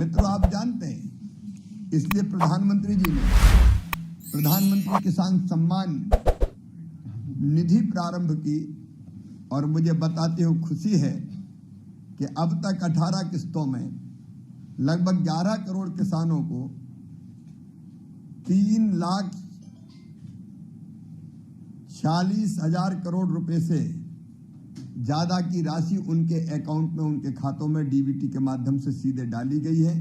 मित्रों, आप जानते हैं, इसलिए प्रधानमंत्री जी ने प्रधानमंत्री किसान सम्मान निधि प्रारंभ की और मुझे बताते हुए खुशी है कि अब तक 18 किस्तों में लगभग 11 करोड़ किसानों को 3,40,000 करोड़ रुपए से ज्यादा की राशि उनके अकाउंट में, उनके खातों में डीबीटी के माध्यम से सीधे डाली गई है।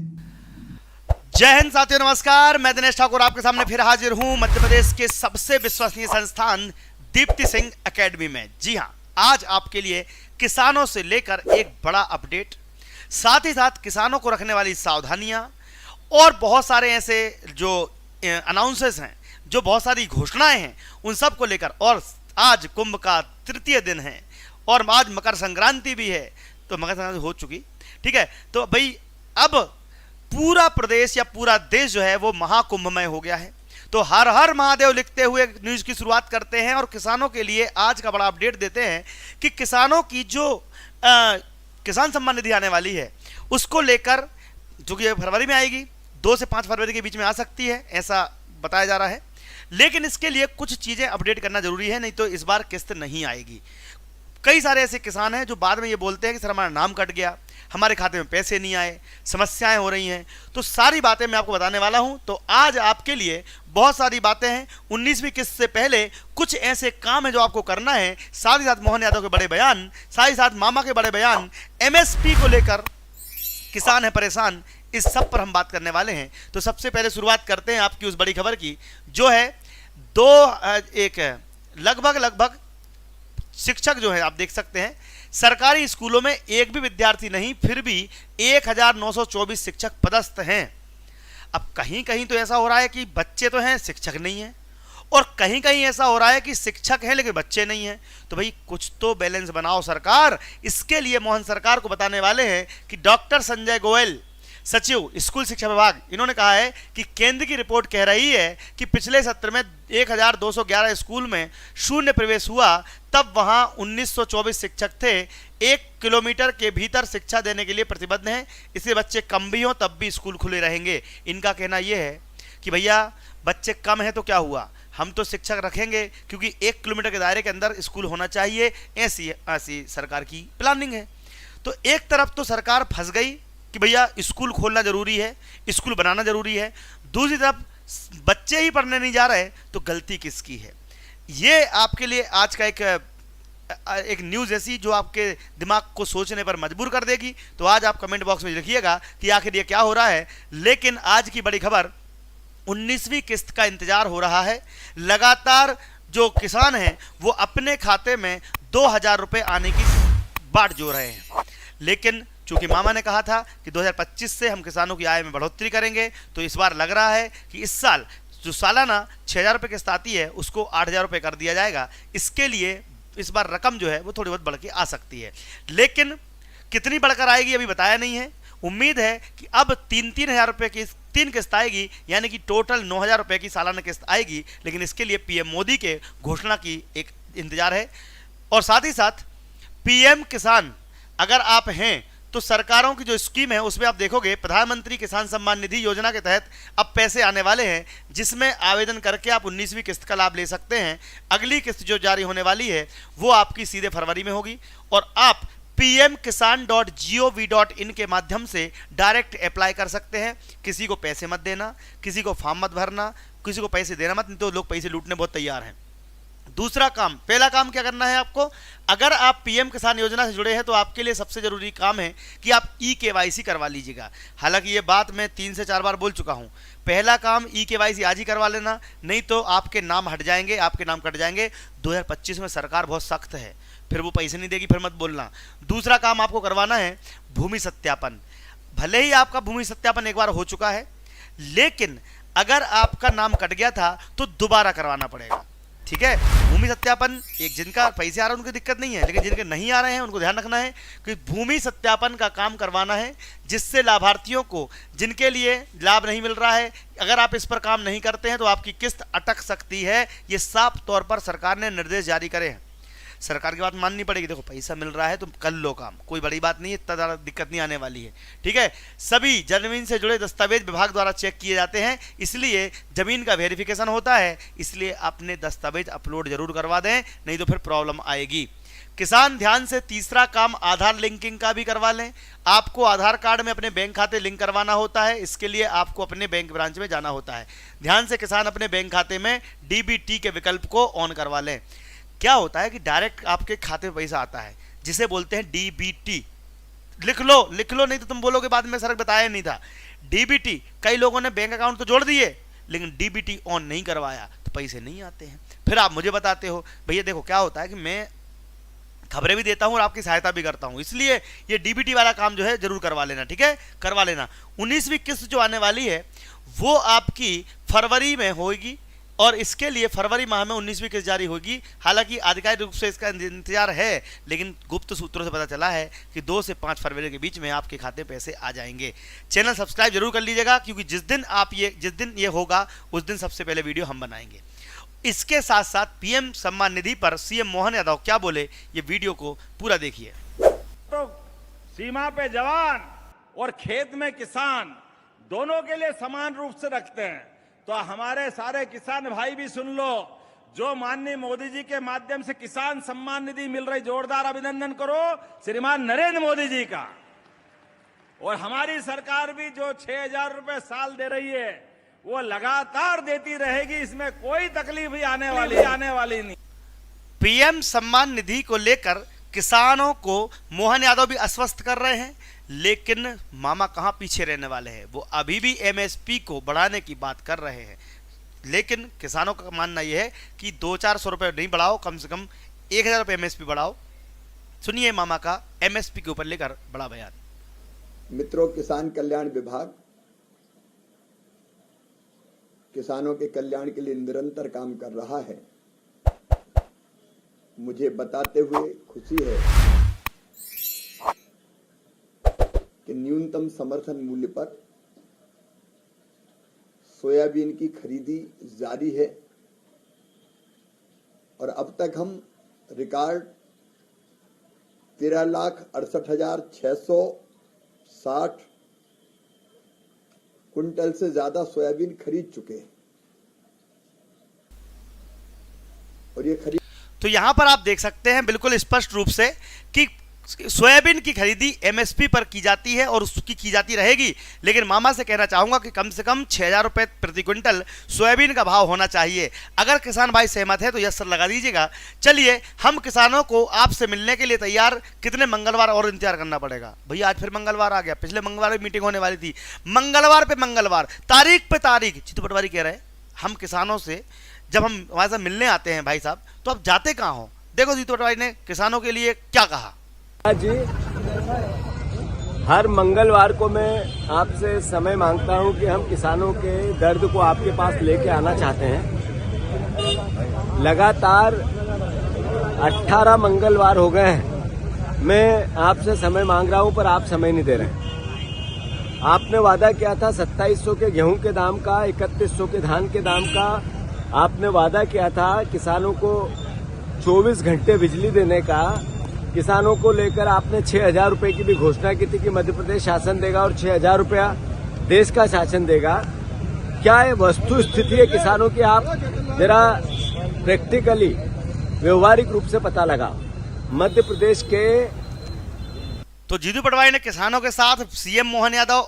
जय हिंद साथियों, नमस्कार। मैं दिनेश ठाकुर आपके सामने फिर हाजिर हूं मध्य प्रदेश के सबसे विश्वसनीय संस्थान दीप्ति सिंह एकेडमी में। जी हां, आज आपके लिए किसानों से लेकर एक बड़ा अपडेट, साथ ही साथ किसानों को रखने वाली सावधानियां और बहुत सारे ऐसे जो अनाउंसेस हैं, जो बहुत सारी घोषणाएं हैं, उन सब को लेकर। और आज कुंभ का तृतीय दिन है और आज मकर संक्रांति भी है, तो मकर संक्रांति हो चुकी, ठीक है। तो भाई अब पूरा प्रदेश या पूरा देश जो है वो महाकुंभमय हो गया है। तो हर हर महादेव लिखते हुए न्यूज़ की शुरुआत करते हैं और किसानों के लिए आज का बड़ा अपडेट देते हैं कि किसानों की जो किसान सम्मान निधि आने वाली है उसको लेकर, जो कि फरवरी में आएगी, 2 से 5 फरवरी के बीच में आ सकती है, ऐसा बताया जा रहा है। लेकिन इसके लिए कुछ चीज़ें अपडेट करना जरूरी है, नहीं तो इस बार किस्त नहीं आएगी। कई सारे ऐसे किसान हैं जो बाद में ये बोलते हैं कि सर हमारा नाम कट गया, हमारे खाते में पैसे नहीं आए, समस्याएं हो रही हैं। तो सारी बातें मैं आपको बताने वाला हूं। तो आज आपके लिए बहुत सारी बातें हैं। 19वीं किस्त से पहले कुछ ऐसे काम है जो आपको करना है, साथ ही साथ मोहन यादव के बड़े बयान, साथ ही साथ मामा के बड़े बयान, एमएसपी को लेकर किसान है परेशान, इस सब पर हम बात करने वाले हैं। तो सबसे पहले शुरुआत करते हैं आपकी उस बड़ी खबर की, जो है लगभग शिक्षक जो है, आप देख सकते हैं सरकारी स्कूलों में एक भी विद्यार्थी नहीं, फिर भी 1924 शिक्षक पदस्थ हैं। अब कहीं कहीं तो ऐसा हो रहा है कि बच्चे तो हैं, शिक्षक नहीं हैं, और कहीं कहीं ऐसा हो रहा है कि शिक्षक हैं लेकिन बच्चे नहीं हैं। तो भाई कुछ तो बैलेंस बनाओ सरकार। इसके लिए मोहन सरकार को बताने वाले हैं कि डॉक्टर संजय गोयल, सचिव स्कूल शिक्षा विभाग, इन्होंने कहा है कि केंद्र की रिपोर्ट कह रही है कि पिछले सत्र में 1211 स्कूल में शून्य प्रवेश हुआ, तब वहां 1924 शिक्षक थे। 1 किलोमीटर के भीतर शिक्षा देने के लिए प्रतिबद्ध हैं, इसलिए बच्चे कम भी हों तब भी स्कूल खुले रहेंगे। इनका कहना यह है कि भैया बच्चे कम हैं तो क्या हुआ, हम तो शिक्षक रखेंगे क्योंकि 1 किलोमीटर के दायरे के अंदर स्कूल होना चाहिए, ऐसी सरकार की प्लानिंग है। तो एक तरफ तो सरकार फंस गई कि भैया स्कूल खोलना जरूरी है, स्कूल बनाना जरूरी है, दूसरी तरफ बच्चे ही पढ़ने नहीं जा रहे, तो गलती किसकी है? ये आपके लिए आज का एक न्यूज़ ऐसी जो आपके दिमाग को सोचने पर मजबूर कर देगी। तो आज आप कमेंट बॉक्स में लिखिएगा कि आखिर ये क्या हो रहा है। लेकिन आज की बड़ी खबर, 19वीं किस्त का इंतजार हो रहा है। लगातार जो किसान हैं वो अपने खाते में 2,000 रुपये आने की बाट जो रहे हैं, लेकिन चूंकि मामा ने कहा था कि 2025 से हम किसानों की आय में बढ़ोतरी करेंगे, तो इस बार लग रहा है कि इस साल जो सालाना 6,000 रुपये किस्त आती है उसको 8,000 रुपये कर दिया जाएगा। इसके लिए इस बार रकम जो है वो थोड़ी बहुत बढ़ के आ सकती है, लेकिन कितनी बढ़कर आएगी अभी बताया नहीं है। उम्मीद है कि अब 3,000 रुपये की 3 किस्त आएगी, यानी कि टोटल 9,000 रुपये की सालाना किस्त आएगी। लेकिन इसके लिए पीएम मोदी के घोषणा की एक इंतजार है। और साथ ही साथ पीएम किसान अगर आप हैं तो सरकारों की जो स्कीम है उसमें आप देखोगे प्रधानमंत्री किसान सम्मान निधि योजना के तहत अब पैसे आने वाले हैं, जिसमें आवेदन करके आप 19वीं किस्त का लाभ ले सकते हैं। अगली किस्त जो जारी होने वाली है वो आपकी सीधे फरवरी में होगी और आप pmkisan.gov.in के माध्यम से डायरेक्ट अप्लाई कर सकते हैं। किसी को पैसे मत देना, किसी को फॉर्म मत भरना, किसी को पैसे देना मत, नहीं तो लोग पैसे लूटने बहुत तैयार हैं। दूसरा काम, पहला काम क्या करना है आपको, अगर आप पीएम किसान योजना से जुड़े हैं तो आपके लिए सबसे जरूरी काम है कि आप ई-केवाईसी करवा लीजिएगा। हालांकि ये बात मैं 3 से 4 बार बोल चुका हूँ। पहला काम ई-केवाईसी आज ही करवा लेना, नहीं तो आपके नाम हट जाएंगे, आपके नाम कट जाएंगे। 2025 में सरकार बहुत सख्त है, फिर वो पैसे नहीं देगी, फिर मत बोलना। दूसरा काम आपको करवाना है भूमि सत्यापन। भले ही आपका भूमि सत्यापन एक बार हो चुका है, लेकिन अगर आपका नाम कट गया था तो दोबारा करवाना पड़ेगा, ठीक है। भूमि सत्यापन, एक जिनका पैसे आ रहे हैं उनकी दिक्कत नहीं है, लेकिन जिनके नहीं आ रहे हैं उनको ध्यान रखना है कि भूमि सत्यापन का काम करवाना है, जिससे लाभार्थियों को जिनके लिए लाभ नहीं मिल रहा है, अगर आप इस पर काम नहीं करते हैं तो आपकी किस्त अटक सकती है। ये साफ तौर पर सरकार ने निर्देश जारी करे हैं। सरकार की बात माननी पड़ेगी। देखो पैसा मिल रहा है तुम कर लो काम, कोई बड़ी बात नहीं है, इतना ज़्यादा दिक्कत नहीं आने वाली है। ठीक है, सभी जमीन से जुड़े दस्तावेज विभाग द्वारा चेक किए जाते हैं, इसलिए जमीन का वेरिफिकेशन होता है, इसलिए अपने दस्तावेज अपलोड जरूर करवा दें, नहीं तो फिर प्रॉब्लम आएगी। किसान ध्यान से तीसरा काम आधार लिंकिंग का भी करवा लें। आपको आधार कार्ड में अपने बैंक खाते लिंक करवाना होता है, इसके लिए आपको अपने बैंक ब्रांच में जाना होता है। ध्यान से किसान अपने बैंक खाते में डीबीटी के विकल्प को ऑन करवा लें। क्या होता है कि डायरेक्ट आपके खाते में पैसा आता है, जिसे बोलते हैं डीबीटी। लिख लो नहीं तो तुम बोलोगे बाद में सर बताया नहीं था। डीबीटी, कई लोगों ने बैंक अकाउंट तो जोड़ दिए लेकिन डीबीटी ऑन नहीं करवाया तो पैसे नहीं आते हैं। फिर आप मुझे बताते हो भैया देखो क्या होता है कि मैं खबरें भी देता हूं और आपकी सहायता भी करता हूं, इसलिए ये डीबीटी वाला काम जो है जरूर करवा लेना। ठीक है, करवा लेना। 19वीं किस्त जो आने वाली है वो आपकी फरवरी में होगी और इसके लिए फरवरी माह में 19वीं किस्त जारी होगी। हालांकि आधिकारिक रूप से इसका इंतजार है, लेकिन गुप्त सूत्रों से पता चला है कि 2 से 5 फरवरी के बीच में आपके खाते पैसे आ जाएंगे। चैनल सब्सक्राइब जरूर कर लीजिएगा, क्योंकि जिस दिन ये होगा उस दिन सबसे पहले वीडियो हम बनाएंगे। इसके साथ साथ पीएम सम्मान निधि पर सीएम मोहन यादव क्या बोले, ये वीडियो को पूरा देखिए। तो सीमा पे जवान और खेत में किसान दोनों के लिए समान रूप से रखते हैं, तो हमारे सारे किसान भाई भी सुन लो, जो माननीय मोदी जी के माध्यम से किसान सम्मान निधि मिल रही, जोरदार अभिनंदन करो श्रीमान नरेंद्र मोदी जी का। और हमारी सरकार भी जो 6,000 रुपए साल दे रही है वो लगातार देती रहेगी, इसमें कोई तकलीफ भी आने वाली नहीं। पीएम सम्मान निधि को लेकर किसानों को मोहन यादव भी आश्वस्त कर रहे हैं, लेकिन मामा कहां पीछे रहने वाले हैं। वो अभी भी एमएसपी को बढ़ाने की बात कर रहे हैं, लेकिन किसानों का मानना यह है कि 200-400 रुपए नहीं बढ़ाओ, कम से कम 1,000 रुपए एमएसपी बढ़ाओ। सुनिए मामा का एमएसपी के ऊपर लेकर बड़ा बयान। मित्रों, किसान कल्याण विभाग किसानों के कल्याण के लिए निरंतर काम कर रहा है। मुझे बताते हुए खुशी है कि न्यूनतम समर्थन मूल्य पर सोयाबीन की खरीदी जारी है और अब तक हम रिकॉर्ड 13,68,660 कुंटल से ज्यादा सोयाबीन खरीद चुके हैं और ये खरीद तो यहां पर आप देख सकते हैं बिल्कुल स्पष्ट रूप से कि सोयाबीन की खरीदी एमएसपी पर की जाती है और उसकी की जाती रहेगी। लेकिन मामा से कहना चाहूंगा कि कम से कम 6,000 रुपए प्रति क्विंटल सोयाबीन का भाव होना चाहिए। अगर किसान भाई सहमत है तो यस सर लगा दीजिएगा। चलिए, हम किसानों को आपसे मिलने के लिए तैयार। कितने मंगलवार और इंतजार करना पड़ेगा भैया? आज फिर मंगलवार आ गया, पिछले मंगलवार भी मीटिंग होने वाली थी। मंगलवार पे मंगलवार, तारीख पे तारीख। जीतू पटवारी कह रहे हैं हम किसानों से जब हम हमारे साथ मिलने आते हैं भाई साहब, तो आप जाते कहाँ हो? देखो जीतू पटवारी ने किसानों के लिए क्या कहा। जी, हर मंगलवार को मैं आपसे समय मांगता हूं कि हम किसानों के दर्द को आपके पास लेके आना चाहते हैं। लगातार 18 मंगलवार हो गए हैं मैं आपसे समय मांग रहा हूं, पर आप समय नहीं दे रहे हैं। आपने वादा किया था 2700 के गेहूं के दाम का, 3100 के धान के दाम का। आपने वादा किया था किसानों को 24 घंटे बिजली देने का। किसानों को लेकर आपने 6,000 रुपए की भी घोषणा की थी कि मध्य प्रदेश शासन देगा और 6,000 रुपया देश का शासन देगा। क्या ये वस्तु स्थिति है किसानों की? आप जरा प्रैक्टिकली व्यवहारिक रूप से पता लगा। मध्य प्रदेश के तो जीतू पटवारी ने किसानों के साथ सीएम मोहन यादव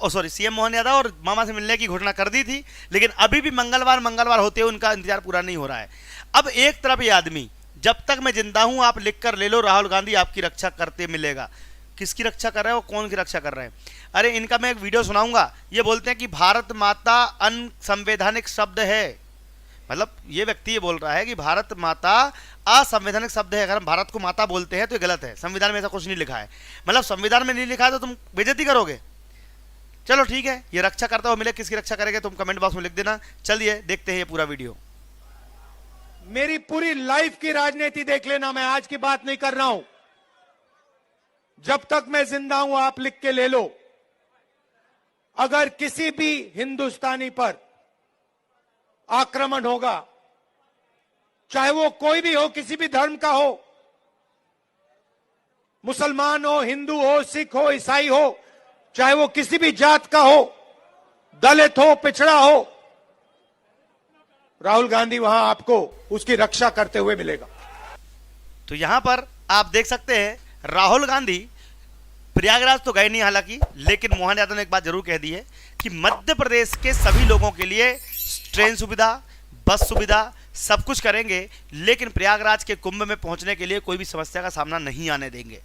और मामा से मिलने की घोषणा कर दी थी, लेकिन अभी भी मंगलवार होते हुए उनका इंतजार पूरा नहीं हो रहा है। अब एक तरफ ये आदमी, जब तक मैं जिंदा हूं आप लिख कर ले लो, राहुल गांधी आपकी रक्षा करते मिलेगा। किसकी रक्षा कर रहे हैं वो? कौन की रक्षा कर रहे हैं? अरे इनका मैं एक वीडियो सुनाऊंगा। ये बोलते हैं कि भारत माता असंवैधानिक शब्द है। मतलब ये व्यक्ति ये बोल रहा है कि भारत माता असंवैधानिक शब्द है। अगर हम भारत को माता बोलते हैं तो ये गलत है, संविधान में ऐसा कुछ नहीं लिखा है। मतलब संविधान में नहीं लिखा है तो तुम बेइज्जती करोगे। चलो ठीक है, ये रक्षा करता हुआ मिले, किसकी रक्षा करेंगे तुम कमेंट बॉक्स में लिख देना। चलिए देखते हैं ये पूरा वीडियो। मेरी पूरी लाइफ की राजनीति देख लेना, मैं आज की बात नहीं कर रहा हूं। जब तक मैं जिंदा हूं आप लिख के ले लो, अगर किसी भी हिंदुस्तानी पर आक्रमण होगा, चाहे वो कोई भी हो, किसी भी धर्म का हो, मुसलमान हो, हिंदू हो, सिख हो, ईसाई हो, चाहे वो किसी भी जात का हो, दलित हो, पिछड़ा हो, राहुल गांधी वहां आपको उसकी रक्षा करते हुए मिलेगा। तो यहां पर आप देख सकते हैं राहुल गांधी प्रयागराज तो गए नहीं हालांकि, लेकिन मोहन यादव ने एक बात जरूर कह दी है कि मध्य प्रदेश के सभी लोगों के लिए ट्रेन सुविधा, बस सुविधा सब कुछ करेंगे, लेकिन प्रयागराज के कुंभ में पहुंचने के लिए कोई भी समस्या का सामना नहीं आने देंगे।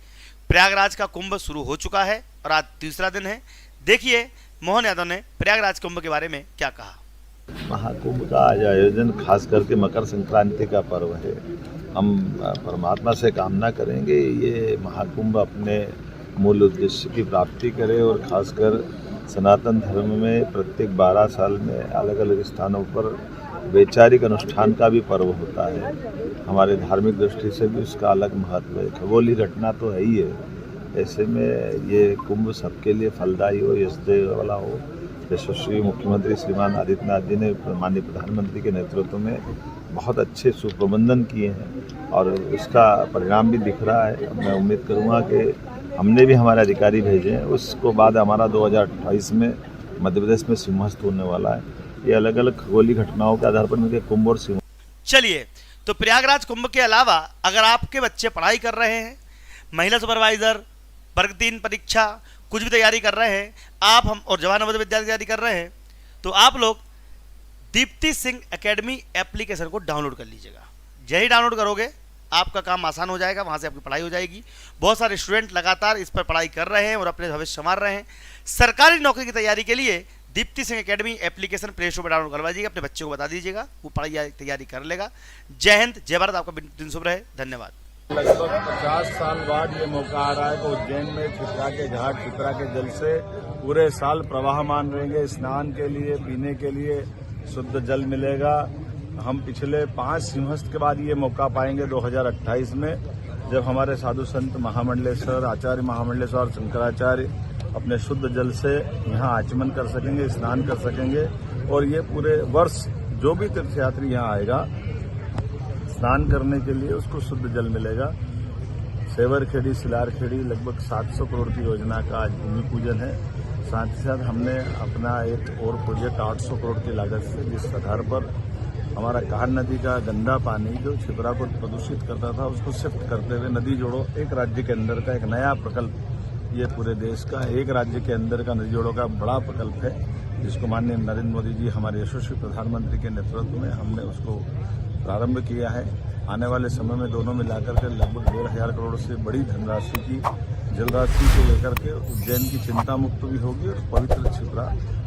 प्रयागराज का कुंभ शुरू हो चुका है और आज तीसरा दिन है। देखिए मोहन यादव ने प्रयागराज कुंभ के बारे में क्या कहा। महाकुंभ का आज आयोजन खास करके मकर संक्रांति का पर्व है। हम परमात्मा से कामना करेंगे ये महाकुंभ अपने मूल उद्देश्य की प्राप्ति करे और खासकर सनातन धर्म में प्रत्येक 12 साल में अलग अलग स्थानों पर वैचारिक अनुष्ठान का भी पर्व होता है। हमारे धार्मिक दृष्टि से भी उसका अलग महत्व है। खगोलीय घटना तो है ही है। ऐसे में ये कुंभ सबके लिए फलदायी हो, यशदेय वाला हो। यशस्वी मुख्यमंत्री श्रीमान आदित्यनाथ जी ने माननीय प्रधानमंत्री के नेतृत्व में बहुत अच्छे सुप्रबंधन किए हैं और इसका परिणाम भी दिख रहा है। मैं उम्मीद करूँगा कि हमने भी हमारे अधिकारी भेजे हैं, उसको बाद हमारा 2028 में मध्य प्रदेश में सिंहस्थ होने वाला है। ये अलग अलग खगोलीय घटनाओं के आधार पर मिलकर कुंभ और सिंह। चलिए, तो प्रयागराज कुंभ के अलावा अगर आपके बच्चे पढ़ाई कर रहे हैं, महिला सुपरवाइजर, वर्ग 3 परीक्षा कुछ भी तैयारी कर रहे हैं, आप हम और जवान नवोदय विद्यालय तैयारी कर रहे हैं, तो आप लोग दीप्ति सिंह एकेडमी एप्लीकेशन को डाउनलोड कर लीजिएगा। जैसे ही डाउनलोड करोगे आपका काम आसान हो जाएगा, वहाँ से आपकी पढ़ाई हो जाएगी। बहुत सारे स्टूडेंट लगातार इस पर पढ़ाई कर रहे हैं और अपने भविष्य संवार रहे हैं। सरकारी नौकरी की तैयारी के लिए Deepti Singh academy application play store पर डाउनलोड करवा दीजिएगा। अपने बच्चों को बता दीजिएगा, वो पढ़ाई तैयारी कर लेगा। जय हिंद, जय भारत। आपका दिन शुभ रहे। धन्यवाद। लगभग 50 साल बाद ये मौका आ रहा है कि उज्जैन में क्षिप्रा के घाट, क्षिप्रा के जल से पूरे साल प्रवाहमान रहेंगे। स्नान के लिए, पीने के लिए शुद्ध जल मिलेगा। हम पिछले 5 सिंहस्थ के बाद ये मौका पाएंगे 2028 में, जब हमारे साधु संत महामंडलेश्वर, आचार्य महामंडलेश्वर और शंकराचार्य अपने शुद्ध जल से यहाँ आचमन कर सकेंगे, स्नान कर सकेंगे। और ये पूरे वर्ष जो भी तीर्थयात्री यहाँ आएगा स्नान करने के लिए उसको शुद्ध जल मिलेगा। सेवरखेड़ी, सिलारखेड़ी लगभग 700 करोड़ की योजना का आज भूमि पूजन है। साथ ही साथ हमने अपना एक और प्रोजेक्ट 800 करोड़ की लागत से, जिस आधार पर हमारा कान नदी का गंदा पानी जो क्षिप्रा को प्रदूषित करता था उसको शिफ्ट करते हुए नदी जोड़ो एक राज्य के अंदर का एक नया प्रकल्प, ये पूरे देश का एक राज्य के अंदर का नदी जोड़ो का बड़ा प्रकल्प है, जिसको माननीय नरेंद्र मोदी जी हमारे यशस्वी प्रधानमंत्री के नेतृत्व में हमने उसको प्रारंभ किया है। आने वाले समय में दोनों मिलाकर के लगभग 1500 करोड़ से बड़ी धनराशि की जल राशि को लेकर के उज्जैन की चिंता मुक्त भी होगी और पवित्र क्षिप्रा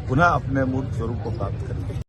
पुनः अपने मूल स्वरूप को प्राप्त करेगी।